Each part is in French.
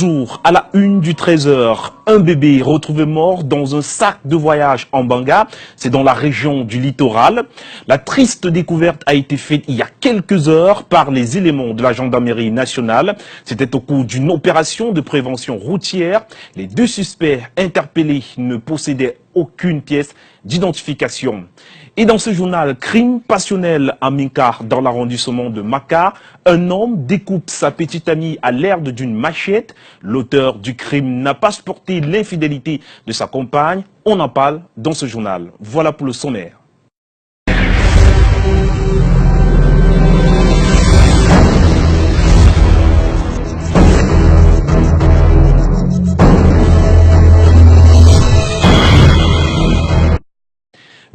Toujours à la une du 13h, un bébé retrouvé mort dans un sac de voyage en Banga, c'est dans la région du littoral. La triste découverte a été faite il y a quelques heures par les éléments de la gendarmerie nationale. C'était au cours d'une opération de prévention routière. Les deux suspects interpellés ne possédaient aucune pièce d'identification. Et dans ce journal, crime passionnel à Minkar, dans l'arrondissement de Makar, un homme découpe sa petite amie à l'aide d'une machette. L'auteur du crime n'a pas supporté l'infidélité de sa compagne. On en parle dans ce journal. Voilà pour le sommaire.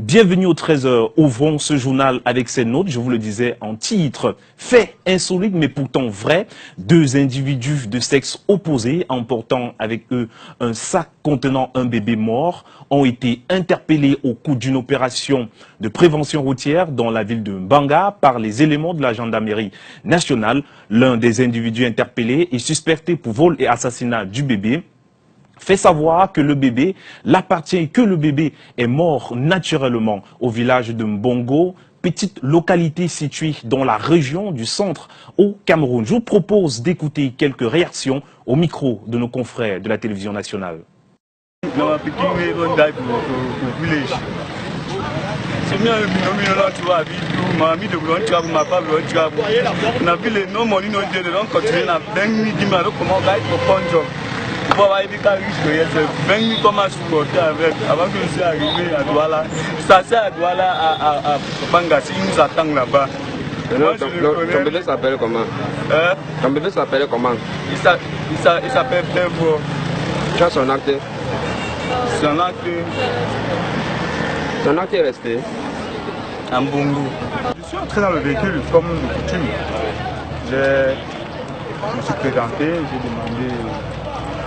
Bienvenue au 13h. Ouvrons ce journal avec ces notes. Je vous le disais en titre. Fait insolite mais pourtant vrai. Deux individus de sexe opposé emportant avec eux un sac contenant un bébé mort ont été interpellés au cours d'une opération de prévention routière dans la ville de Mbanga par les éléments de la gendarmerie nationale. L'un des individus interpellés est suspecté pour vol et assassinat du bébé. Fait savoir que le bébé l'appartient et que le bébé est mort naturellement au village de Mbongo, petite localité située dans la région du centre au Cameroun. Je vous propose d'écouter quelques réactions au micro de nos confrères de la télévision nationale. Avant que je sois arrivé à Douala, ça c'est à Douala à Bangassi, il nous attend là-bas. Ton bébé s'appelle comment? Ton bébé s'appelle comment? Il s'appelle Bevo. Tu as son acte? Son acte. Son acte est resté en Bongo. Je suis entré dans le véhicule comme de coutume. Je me suis présenté, j'ai demandé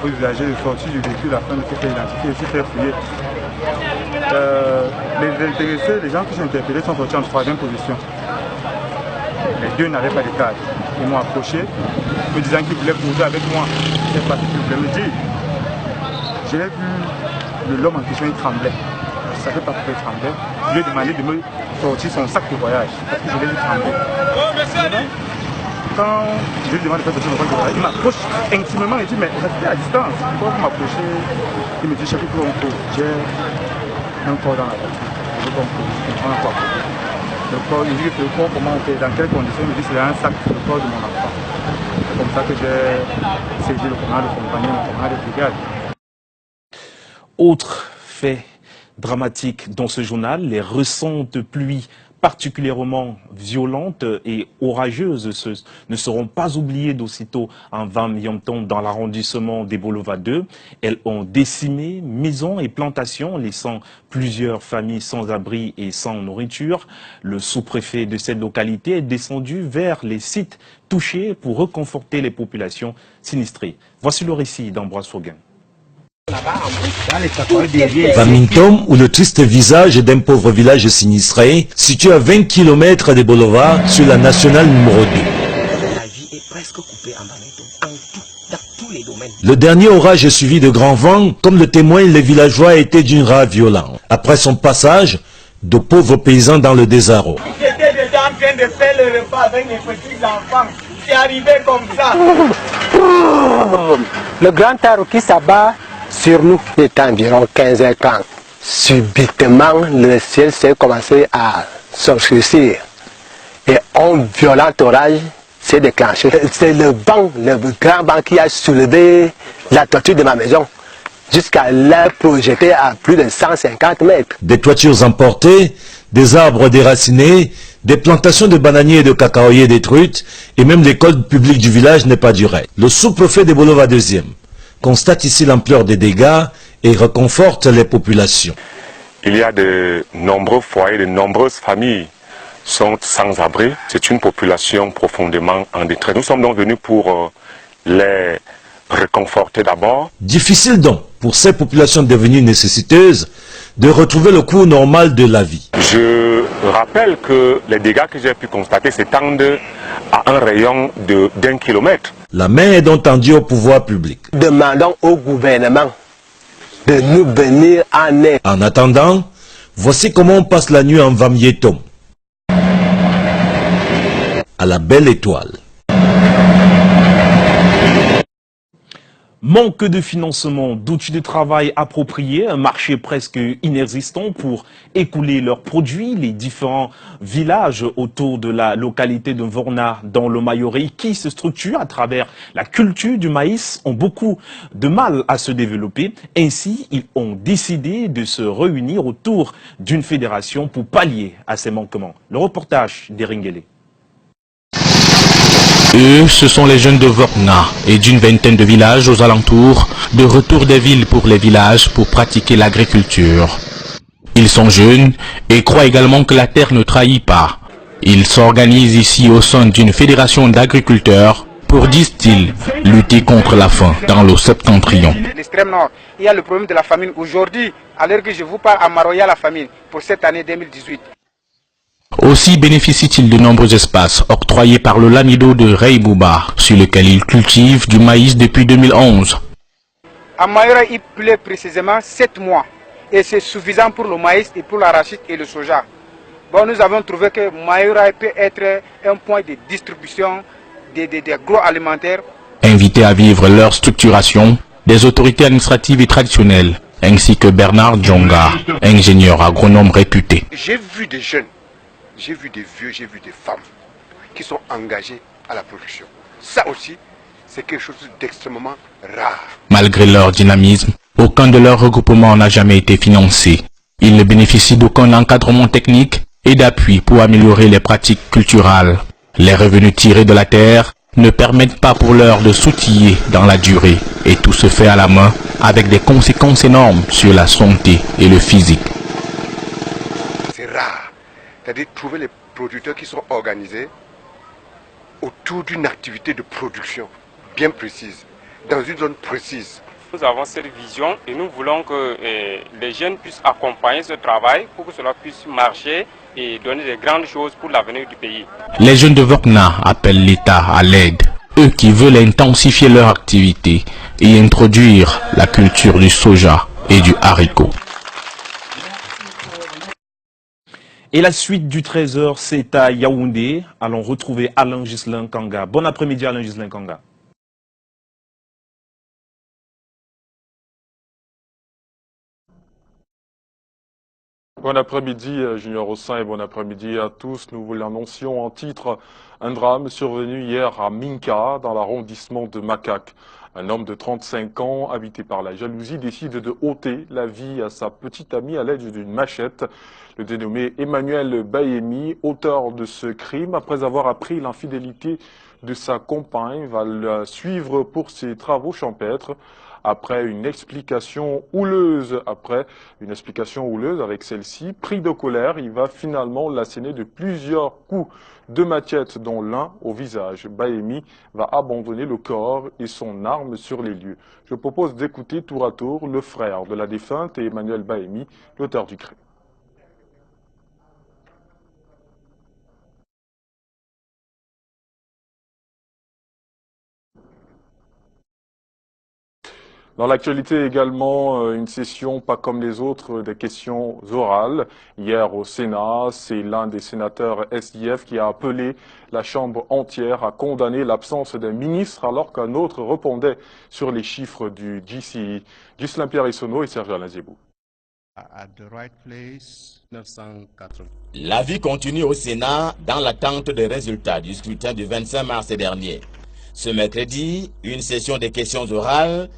aux usagers de sortir du véhicule afin de se faire identifier et se faire fouiller. Les intéressés, les gens qui sont interpellés sont sortis en troisième position. Les deux n'avaient pas de cadre. Ils m'ont approché, me disant qu'ils voulaient causer avec moi. Je ne sais pas ce qu'ils voulaient me dire. Je l'ai vu, l'homme en question, il tremblait. Je ne savais pas pourquoi il tremblait. Je lui ai demandé de me sortir son sac de voyage parce que je l'ai vu trembler. Quand je lui demande de faire sortir mon sac de voyage, il m'approche intimement et dit mais restez à distance. Pourquoi vous m'approchez? Il me dit chaque fois qu'on cause, j'ai un corps dans la voiture. Je veux qu'on cause, je comprends quoi. Le corps, il dit que le corps, comment on fait, dans quelles conditions? Il me dit c'est un sac, c'est le corps de mon enfant. C'est comme ça que j'ai saisi le commandant de compagnie, mon commandant de brigade. Autre fait dramatique dans ce journal, les récentes pluies particulièrement violentes et orageuses ne seront pas oubliées d'aussitôt en Vam-Yomton dans l'arrondissement des Bolova 2. Elles ont décimé maisons et plantations, laissant plusieurs familles sans abri et sans nourriture. Le sous-préfet de cette localité est descendu vers les sites touchés pour réconforter les populations sinistrées. Voici le récit d'Ambroise Fauguin. Vam-Yomton, ou le triste visage d'un pauvre village sinistré, situé à 20 km de Bolova, sur la nationale numéro 2. Le dernier orage est suivi de grands vents, comme le témoignent les villageois, était d'une rare violence. Après son passage, de pauvres paysans dans le désarroi. Ils étaient déjà en train de faire le repas avec les petits enfants. C'est arrivé comme ça. Le grand arbre qui s'abat sur nous est environ 15 ans. Subitement, le ciel s'est commencé à s'obscurcir et un violent orage s'est déclenché. C'est le grand vent qui a soulevé la toiture de ma maison jusqu'à la projeter à plus de 150 mètres. Des toitures emportées, des arbres déracinés, des plantations de bananiers et de cacaoyers détruites, et même l'école publique du village n'est pas durée. Le sous-préfet de Bolova 2e constate ici l'ampleur des dégâts et réconforte les populations. Il y a de nombreux foyers, de nombreuses familles sont sans abri. C'est une population profondément en détresse. Nous sommes donc venus pour les réconforter d'abord. Difficile donc pour ces populations devenues nécessiteuses de retrouver le cours normal de la vie. Je rappelle que les dégâts que j'ai pu constater s'étendent à un rayon d'1 kilomètre. La main est donc tendue au pouvoir public. Demandons au gouvernement de nous venir en aide. En attendant, voici comment on passe la nuit en Vamietom. À la belle étoile. Manque de financement, d'outils de travail appropriés, un marché presque inexistant pour écouler leurs produits. Les différents villages autour de la localité de Vorna dans le Mayori qui se structurent à travers la culture du maïs ont beaucoup de mal à se développer. Ainsi, ils ont décidé de se réunir autour d'une fédération pour pallier à ces manquements. Le reportage d'Eringele. Eux, ce sont les jeunes de Vorna et d'une vingtaine de villages aux alentours, de retour des villes pour les villages pour pratiquer l'agriculture. Ils sont jeunes et croient également que la terre ne trahit pas. Ils s'organisent ici au sein d'une fédération d'agriculteurs pour, disent-ils, lutter contre la faim dans le septentrion. L'extrême nord, il y a le problème de la famine. Aujourd'hui, à l'heure que je vous parle, à Maro, il y a la famine pour cette année 2018. Aussi bénéficie-t-il de nombreux espaces octroyés par le Lamido de Reibouba, sur lequel il cultive du maïs depuis 2011. À Mayora, il pleut précisément 7 mois et c'est suffisant pour le maïs et pour l'arachide et le soja. Bon, nous avons trouvé que Mayora peut être un point de distribution des agroalimentaires. Invités à vivre leur structuration, des autorités administratives et traditionnelles, ainsi que Bernard Djonga, ingénieur agronome réputé. J'ai vu des jeunes. J'ai vu des vieux, j'ai vu des femmes qui sont engagées à la production. Ça aussi, c'est quelque chose d'extrêmement rare. Malgré leur dynamisme, aucun de leurs regroupements n'a jamais été financé. Ils ne bénéficient d'aucun encadrement technique et d'appui pour améliorer les pratiques culturelles. Les revenus tirés de la terre ne permettent pas pour l'heure de s'outiller dans la durée. Et tout se fait à la main avec des conséquences énormes sur la santé et le physique. C'est rare. C'est-à-dire trouver les producteurs qui sont organisés autour d'une activité de production bien précise, dans une zone précise. Nous avons cette vision et nous voulons que les jeunes puissent accompagner ce travail pour que cela puisse marcher et donner de grandes choses pour l'avenir du pays. Les jeunes de Vorna appellent l'État à l'aide, eux qui veulent intensifier leur activité et introduire la culture du soja et du haricot. Et la suite du Trésor, c'est à Yaoundé. Allons retrouver Alain Ghislain Kanga. Bon après-midi Alain Ghislain Kanga. Bon après-midi Junior Ossin et bon après-midi à tous. Nous vous l'annoncions en titre. Un drame survenu hier à Minka, dans l'arrondissement de Makak. Un homme de 35 ans, habité par la jalousie, décide de ôter la vie à sa petite amie à l'aide d'une machette. Le dénommé Emmanuel Baemi, auteur de ce crime, après avoir appris l'infidélité de sa compagne, va la suivre pour ses travaux champêtres. Après une explication houleuse avec celle-ci, pris de colère, il va finalement l'asséner de plusieurs coups de machette, dont l'un au visage. Baemi va abandonner le corps et son arme sur les lieux. Je propose d'écouter tour à tour le frère de la défunte et Emmanuel Baemi, l'auteur du crime. Dans l'actualité également, une session pas comme les autres des questions orales. Hier au Sénat, c'est l'un des sénateurs SDF qui a appelé la Chambre entière à condamner l'absence d'un ministre alors qu'un autre répondait sur les chiffres du GCI. Ghislain Pierre Essonneau et Serge Alain Zébou. La vie continue au Sénat dans l'attente des résultats du scrutin du 25 mars dernier. Ce mercredi, une session des questions orales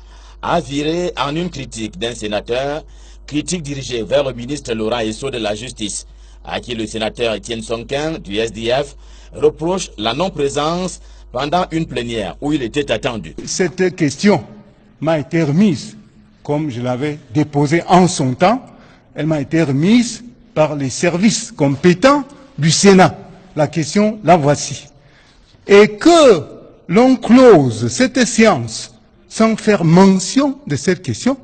a viré en une critique d'un sénateur, critique dirigée vers le ministre Laurent Esso de la Justice, à qui le sénateur Étienne Sonkin du SDF reproche la non-présence pendant une plénière où il était attendu. Cette question m'a été remise, comme je l'avais déposée en son temps, elle m'a été remise par les services compétents du Sénat. La question, la voici. Et que l'on close cette séance sans faire mention de cette question,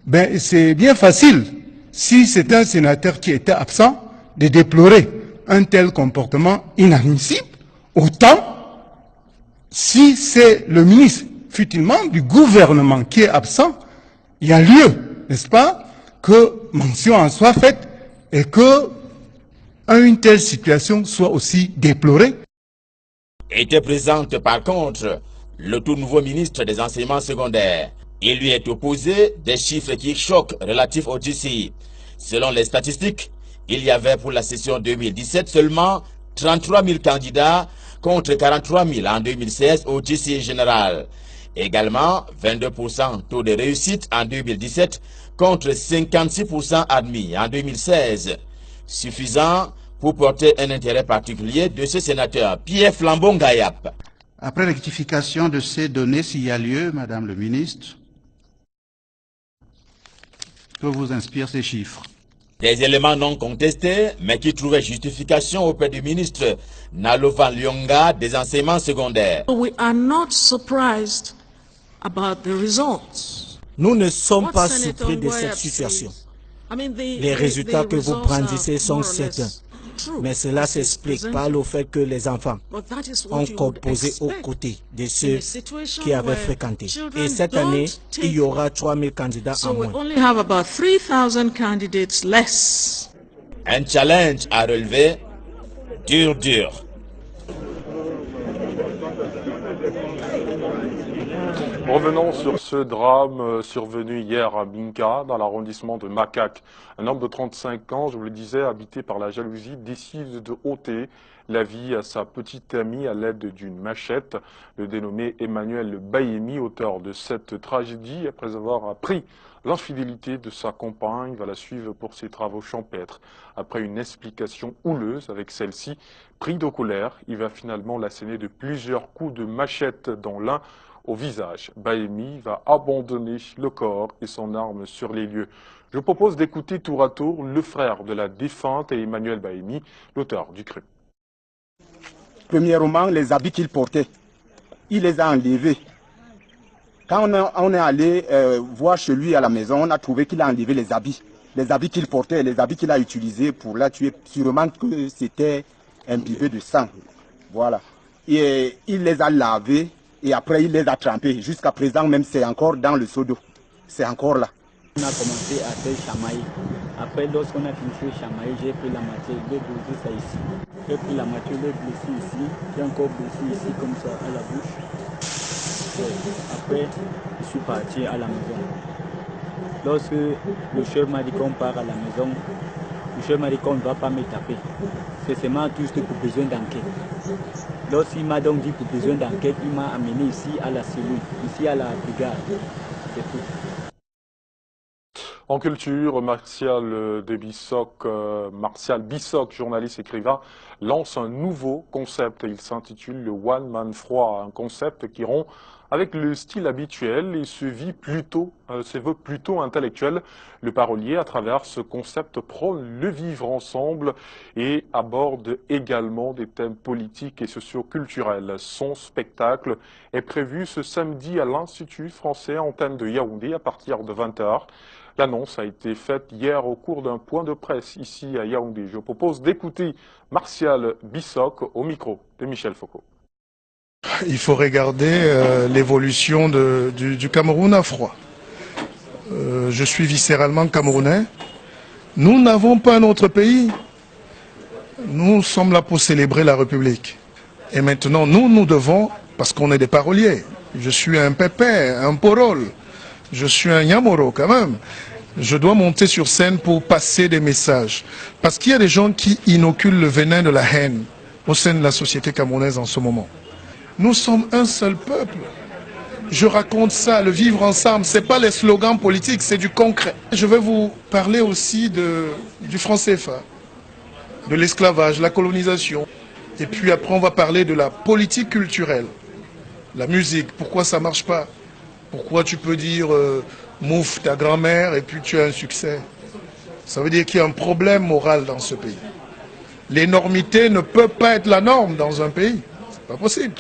ben c'est bien facile, si c'est un sénateur qui était absent, de déplorer un tel comportement inadmissible, autant si c'est le ministre, fut-il membre du gouvernement qui est absent, il y a lieu, n'est-ce pas, que mention en soit faite et que une telle situation soit aussi déplorée. Était présente par contre le tout nouveau ministre des enseignements secondaires. Il lui est opposé des chiffres qui choquent relatifs au GCI. Selon les statistiques, il y avait pour la session 2017 seulement 33 000 candidats contre 43 000 en 2016 au GCI général. Également, 22% taux de réussite en 2017 contre 56% admis en 2016. Suffisant pour porter un intérêt particulier de ce sénateur Pierre Flambon-Gayap. Après rectification de ces données, s'il y a lieu, Madame le ministre, que vous inspirent ces chiffres? Des éléments non contestés, mais qui trouvaient justification auprès du ministre Nalovan Lyonga des enseignements secondaires. We are not surprised about the results. Nous ne sommes pas surpris de cette situation. Les résultats que vous brandissez sont certains, mais cela s'explique par le fait que les enfants ont composé aux côtés de ceux qui avaient fréquenté. Et cette année, il y aura 3000 candidats en moins. Un challenge à relever, dur. Revenons sur ce drame survenu hier à Binka, dans l'arrondissement de Makak. Un homme de 35 ans, je vous le disais, habité par la jalousie, décide de ôter la vie à sa petite amie à l'aide d'une machette. Le dénommé Emmanuel Bayemi, auteur de cette tragédie, après avoir appris l'infidélité de sa compagne, va la suivre pour ses travaux champêtres. Après une explication houleuse avec celle-ci, pris de colère, il va finalement l'asséner de plusieurs coups de machette dans l'un au visage. Bayemi va abandonner le corps et son arme sur les lieux. Je propose d'écouter tour à tour le frère de la défunte et Emmanuel Bayemi, l'auteur du crime. Premièrement, les habits qu'il portait, il les a enlevés. Quand on est allé voir chez lui à la maison, on a trouvé qu'il a enlevé les habits qu'il portait, les habits qu'il a utilisés pour la tuer, sûrement que c'était imbibé de sang. Voilà. Et il les a lavés. Et après, il les a trempés. Jusqu'à présent, même, c'est encore dans le seau d'eau. C'est encore là. On a commencé à faire chamailler. Après, lorsqu'on a fini de chamailler, j'ai pris la moitié, j'ai blessé ça ici. J'ai pris la moitié, j'ai blessé ici. J'ai encore blessé ici, comme ça, à la bouche. Après, je suis parti à la maison. Lorsque le chef m'a dit qu'on part à la maison, le chef m'a dit qu'on ne va pas me taper. C'est seulement tout pour besoin d'enquête. Lorsqu'il m'a donc dit pour besoin d'enquête, il m'a amené ici à la cellule, ici à la brigade. C'est tout. En culture, Martial Bissoc, journaliste écrivain, lance un nouveau concept. Il s'intitule le One Man Froid, un concept qui rompt avec le style habituel et se veut plutôt intellectuel. Le parolier, à travers ce concept, prône le vivre ensemble et aborde également des thèmes politiques et socio-culturels. Son spectacle est prévu ce samedi à l'Institut français Antenne de Yaoundé à partir de 20h. L'annonce a été faite hier au cours d'un point de presse ici à Yaoundé. Je propose d'écouter Martial Bissoc au micro de Michel Foucault. Il faut regarder l'évolution du Cameroun à froid. Je suis viscéralement camerounais. Nous n'avons pas un autre pays. Nous sommes là pour célébrer la République. Et maintenant, nous devons, parce qu'on est des paroliers, je suis un pépé, un porol, je suis un yamoro quand même. Je dois monter sur scène pour passer des messages. Parce qu'il y a des gens qui inoculent le venin de la haine au sein de la société camerounaise en ce moment. Nous sommes un seul peuple. Je raconte ça, le vivre ensemble, ce n'est pas les slogans politiques, c'est du concret. Je vais vous parler aussi du franc CFA, de l'esclavage, la colonisation. Et puis après, on va parler de la politique culturelle, la musique, pourquoi ça ne marche pas. Pourquoi tu peux dire mouf ta grand-mère et puis tu as un succès. Ça veut dire qu'il y a un problème moral dans ce pays. L'énormité ne peut pas être la norme dans un pays. C'est pas possible.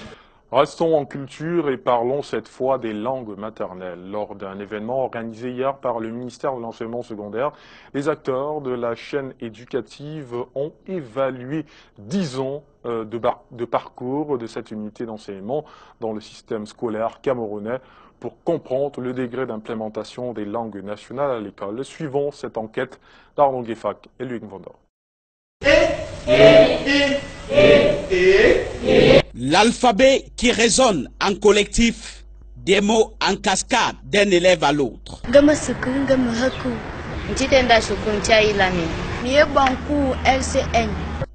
Restons en culture et parlons cette fois des langues maternelles. Lors d'un événement organisé hier par le ministère de l'Enseignement secondaire, les acteurs de la chaîne éducative ont évalué 10 ans de parcours de cette unité d'enseignement dans le système scolaire camerounais pour comprendre le degré d'implémentation des langues nationales à l'école. Suivons cette enquête d'Arnaud Guéfac et Luc Vondor. L'alphabet qui résonne en collectif, des mots en cascade d'un élève à l'autre.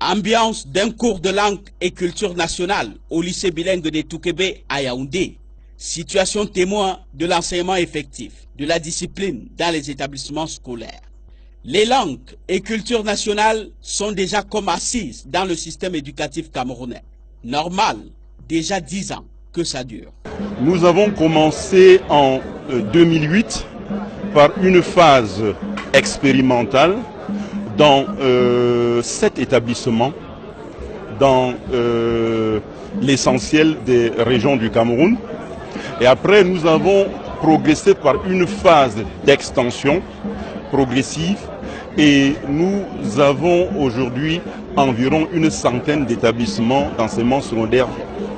Ambiance d'un cours de langue et culture nationale au lycée bilingue de Toukébé à Yaoundé. Situation témoin de l'enseignement effectif, de la discipline dans les établissements scolaires. Les langues et cultures nationales sont déjà comme assises dans le système éducatif camerounais. Normal, déjà 10 ans que ça dure. Nous avons commencé en 2008 par une phase expérimentale dans 7 établissements, dans l'essentiel des régions du Cameroun. Et après, nous avons progressé par une phase d'extension progressive et nous avons aujourd'hui environ une centaine d'établissements d'enseignement secondaire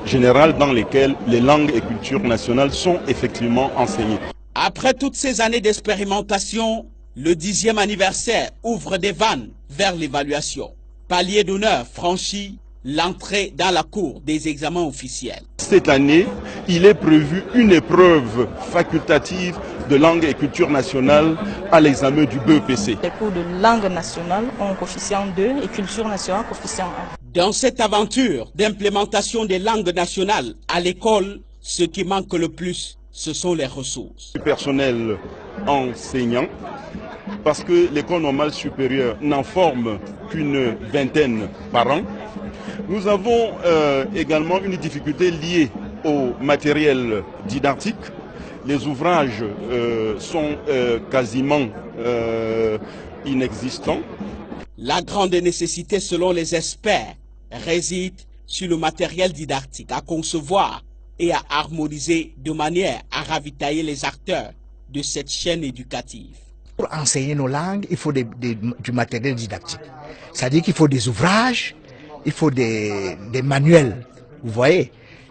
général dans lesquels les langues et cultures nationales sont effectivement enseignées. Après toutes ces années d'expérimentation, le 10e anniversaire ouvre des vannes vers l'évaluation. Palier d'honneur franchi, l'entrée dans la cour des examens officiels. Cette année, il est prévu une épreuve facultative de langue et culture nationale à l'examen du BEPC. Les cours de langue nationale ont coefficient 2 et culture nationale coefficient 1. Dans cette aventure d'implémentation des langues nationales à l'école, ce qui manque le plus, ce sont les ressources. Du personnel enseignant, parce que l'école normale supérieure n'en forme qu'une vingtaine par an. Nous avons également une difficulté liée au matériel didactique. Les ouvrages sont quasiment inexistants. La grande nécessité, selon les experts, réside sur le matériel didactique à concevoir et à harmoniser de manière à ravitailler les acteurs de cette chaîne éducative. Pour enseigner nos langues, il faut du matériel didactique. C'est-à-dire qu'il faut des ouvrages, il faut des manuels. Vous voyez,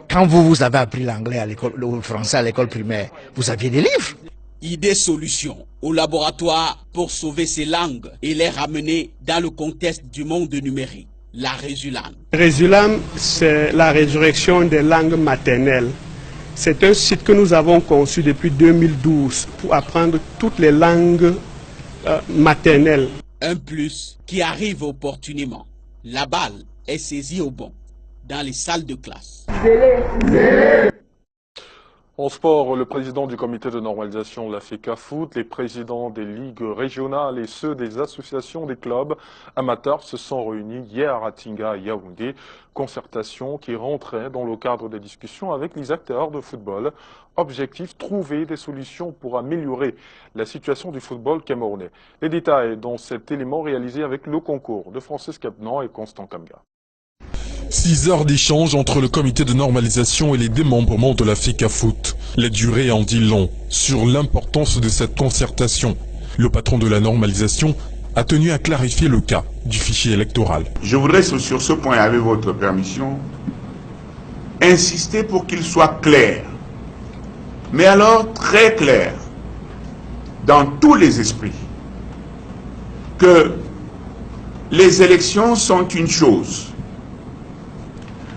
quand vous avez appris l'anglais à l'école, le français à l'école primaire, vous aviez des livres. Idée solution au laboratoire pour sauver ces langues et les ramener dans le contexte du monde numérique. La Résulam. Résulam, c'est la résurrection des langues maternelles. C'est un site que nous avons conçu depuis 2012 pour apprendre toutes les langues maternelles. Un plus qui arrive opportunément. La balle est saisie au bon dans les salles de classe. En sport, le président du comité de normalisation de la FECAFOOT, les présidents des ligues régionales et ceux des associations des clubs amateurs se sont réunis hier à Tinga et Yaoundé. Concertation qui rentrait dans le cadre des discussions avec les acteurs de football. Objectif, trouver des solutions pour améliorer la situation du football camerounais. Les détails dans cet élément réalisé avec le concours de Francis Capnan et Constant Kamga. 6 heures d'échange entre le comité de normalisation et les démembrements de la FECAFOOT. La durée en dit long sur l'importance de cette concertation. Le patron de la normalisation a tenu à clarifier le cas du fichier électoral. Je voudrais sur ce point, avec votre permission, insister pour qu'il soit clair, mais alors très clair, dans tous les esprits, que les élections sont une chose,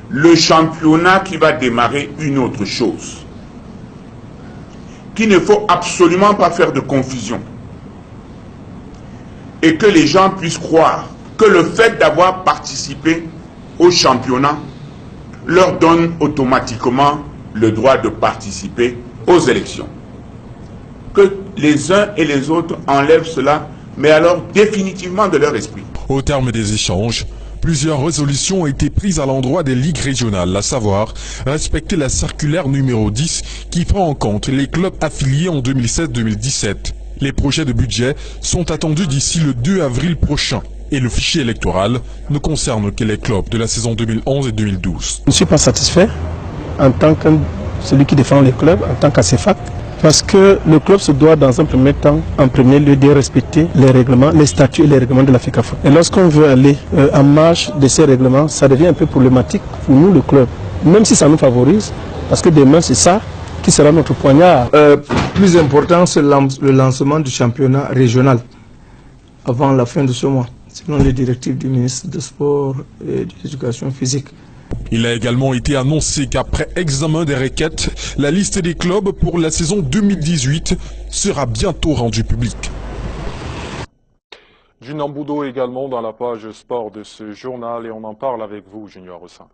le championnat qui va démarrer une autre chose, qu'il ne faut absolument pas faire de confusion et que les gens puissent croire que le fait d'avoir participé au championnat leur donne automatiquement le droit de participer aux élections. Que les uns et les autres enlèvent cela, mais alors définitivement de leur esprit. Au terme des échanges, plusieurs résolutions ont été prises à l'endroit des ligues régionales, à savoir respecter la circulaire numéro 10 qui prend en compte les clubs affiliés en 2016-2017. Les projets de budget sont attendus d'ici le 2 avril prochain et le fichier électoral ne concerne que les clubs de la saison 2011 et 2012. Je ne suis pas satisfait en tant que celui qui défend les clubs, en tant qu'ACEFAC, parce que le club se doit dans un premier temps, en premier lieu, de respecter les règlements, les statuts et les règlements de la FECAFOOT. Et lorsqu'on veut aller en marge de ces règlements, ça devient un peu problématique pour nous, le club. Même si ça nous favorise, parce que demain, c'est ça qui sera notre poignard. Plus important, c'est le lancement du championnat régional avant la fin de ce mois, selon les directives du ministre des Sports et de l'Éducation physique. Il a également été annoncé qu'après examen des requêtes, la liste des clubs pour la saison 2018 sera bientôt rendue publique. Junior Mboudo également dans la page sport de ce journal et on en parle avec vous, Junior Ossin.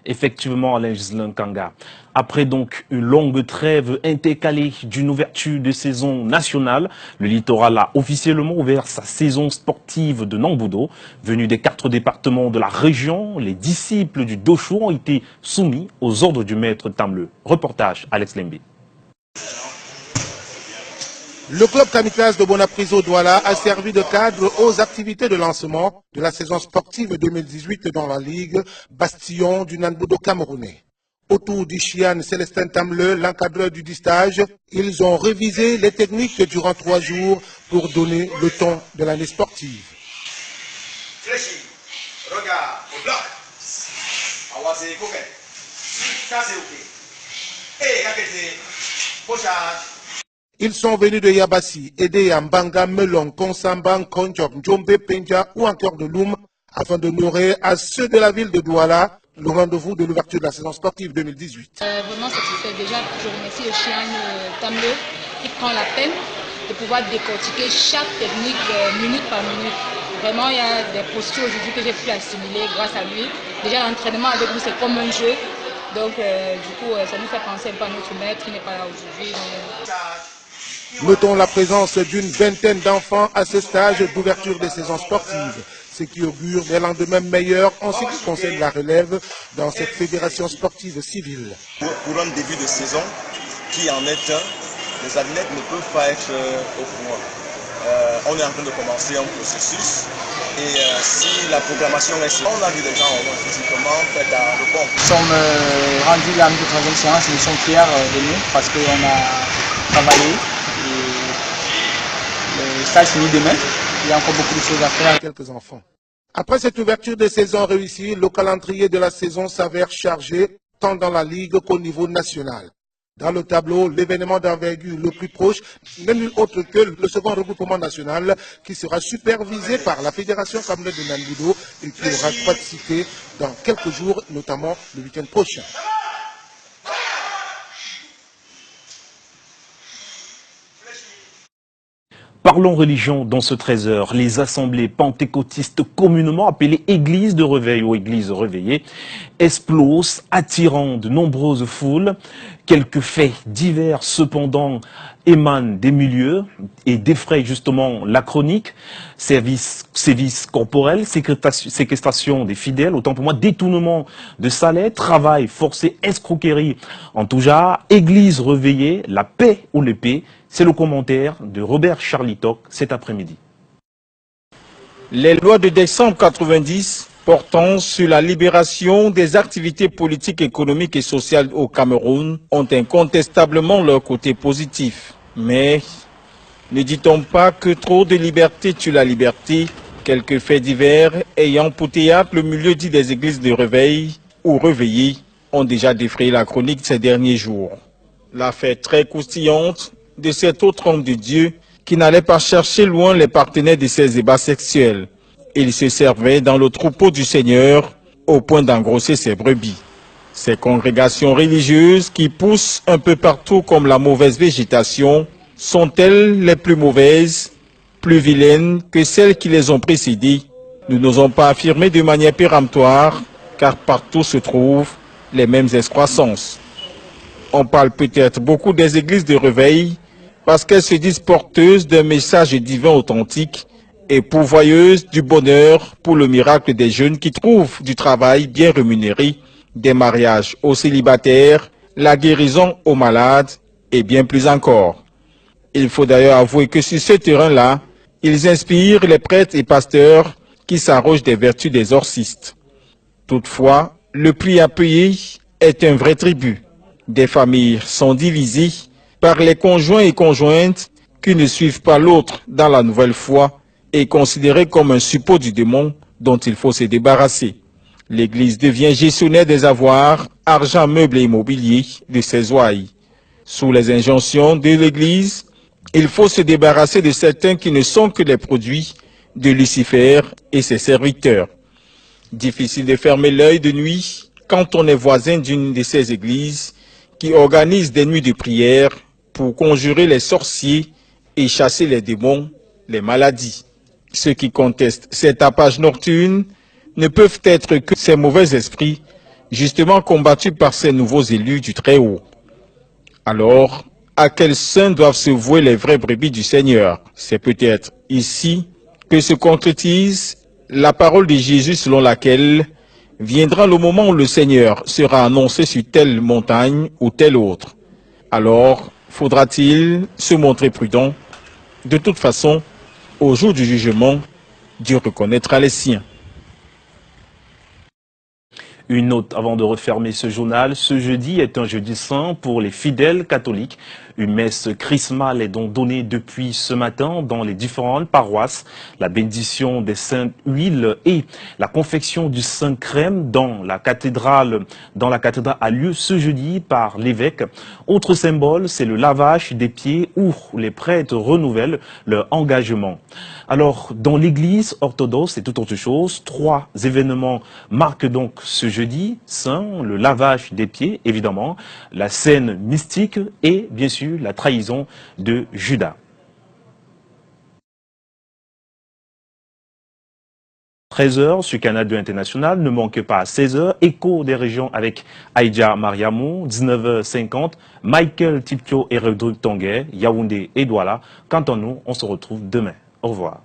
Effectivement, Alain Ghislain Kanga. Après donc une longue trêve intercalée d'une ouverture de saison nationale, le littoral a officiellement ouvert sa saison sportive de Nambudo. Venus des 4 départements de la région, les disciples du Dosho ont été soumis aux ordres du maître Tamle. Reportage Alex Lembe. Le club kamikaze de Bonapriso Douala a servi de cadre aux activités de lancement de la saison sportive 2018 dans la Ligue, bastion du Nanbudo camerounais. Autour du Chian Célestin Tamle, l'encadreur du stage, ils ont révisé les techniques durant 3 jours pour donner le ton de l'année sportive. Fléchi, regard au bloc. Awazé, coquet. Ça c'est ok. Et Kakete, pochage. Ils sont venus de Yabassi, Ede, Mbanga, Melon, Konsamban, Konjob, Njombe, Penja ou encore de Loum afin de nourrir à ceux de la ville de Douala le rendez-vous de l'ouverture de la saison sportive 2018. Vraiment satisfait. Déjà, je remercie le Chian Tamle qui prend la peine de pouvoir décortiquer chaque technique minute par minute. Vraiment, il y a des postures aujourd'hui que j'ai pu assimiler grâce à lui. Déjà, l'entraînement avec lui, c'est comme un jeu. Donc, du coup, ça nous fait penser un peu à notre maître qui n'est pas là aujourd'hui. Notons la présence d'une vingtaine d'enfants à ce stage d'ouverture des saisons sportives, ce qui augure des lendemains meilleurs en ce qui concerne la relève dans cette fédération sportive civile. Pour un début de saison qui en est un, les athlètes ne peuvent pas être au point. On est en train de commencer un processus et si la programmation est on a vu des gens physiquement fait à rebond. Nous sommes rendus à notre 3e séance et nous sommes fiers de nous parce qu'on a travaillé. Le stage finit demain, il y a encore beaucoup de choses à faire. Quelques enfants. Après cette ouverture de saison réussie, le calendrier de la saison s'avère chargé tant dans la Ligue qu'au niveau national. Dans le tableau, l'événement d'envergure le plus proche n'est nul autre que le second regroupement national qui sera supervisé par la Fédération camerounaise de Nanbudo et qui aura droit de citer dans quelques jours, notamment le week-end prochain. Parlons religion dans ce 13h. Les assemblées pentecôtistes communément appelées églises de réveil ou églises réveillées explosent, attirant de nombreuses foules. Quelques faits divers cependant émanent des milieux et défrayent justement la chronique. Sévices corporels, séquestration des fidèles, autant pour moi, détournement de salaire, travail forcé, escroquerie en tout genre, église réveillée, la paix ou l'épée. C'est le commentaire de Robert Charlitoc cet après-midi. Les lois de décembre 90 portant sur la libération des activités politiques, économiques et sociales au Cameroun ont incontestablement leur côté positif. Mais ne dit-on pas que trop de liberté tue la liberté? Quelques faits divers ayant pour théâtre le milieu dit des églises de réveil ou réveillées ont déjà défrayé la chronique ces derniers jours. L'affaire très croustillante de cet autre homme de Dieu qui n'allait pas chercher loin les partenaires de ses ébats sexuels. Il se servait dans le troupeau du Seigneur au point d'engrosser ses brebis. Ces congrégations religieuses qui poussent un peu partout comme la mauvaise végétation sont-elles les plus mauvaises, plus vilaines que celles qui les ont précédées? Nous n'osons pas affirmer de manière péremptoire car partout se trouvent les mêmes excroissances. On parle peut-être beaucoup des églises de réveil parce qu'elles se disent porteuses d'un message divin authentique et pourvoyeuses du bonheur pour le miracle des jeunes qui trouvent du travail bien rémunéré, des mariages aux célibataires, la guérison aux malades et bien plus encore. Il faut d'ailleurs avouer que sur ce terrain-là, ils inspirent les prêtres et pasteurs qui s'arrogent des vertus des exorcistes. Toutefois, le prix à payer est un vrai tribut. Des familles sont divisées par les conjoints et conjointes qui ne suivent pas l'autre dans la nouvelle foi et considérés comme un suppôt du démon dont il faut se débarrasser. L'Église devient gestionnaire des avoirs, argent, meubles et immobilier de ses ouailles. Sous les injonctions de l'Église, il faut se débarrasser de certains qui ne sont que les produits de Lucifer et ses serviteurs. Difficile de fermer l'œil de nuit quand on est voisin d'une de ces églises qui organise des nuits de prière pour conjurer les sorciers et chasser les démons, les maladies. Ceux qui contestent ces tapages nocturnes ne peuvent être que ces mauvais esprits, justement combattus par ces nouveaux élus du Très-Haut. Alors, à quel saint doivent se vouer les vraies brebis du Seigneur? C'est peut-être ici que se concrétise la parole de Jésus selon laquelle viendra le moment où le Seigneur sera annoncé sur telle montagne ou telle autre. Alors, faudra-t-il se montrer prudent? De toute façon, au jour du jugement, Dieu reconnaîtra les siens. Une note avant de refermer ce journal. Ce jeudi est un jeudi saint pour les fidèles catholiques. Une messe chrismale est donc donnée depuis ce matin dans les différentes paroisses. La bénédiction des saintes huiles et la confection du saint crème dans la cathédrale a lieu ce jeudi par l'évêque. Autre symbole, c'est le lavage des pieds où les prêtres renouvellent leur engagement. Alors, dans l'église orthodoxe, c'est tout autre chose. 3 événements marquent donc ce jeudi saint, le lavage des pieds, évidemment, la scène mystique et, bien sûr, la trahison de Judas. 13h sur Canal 2 International, ne manquez pas à 16h, Écho des régions avec Aïdja Mariamou, 19h50, Michael Tipcho et Rodrigue Tonguet, Yaoundé et Douala. Quant à nous, on se retrouve demain. Au revoir.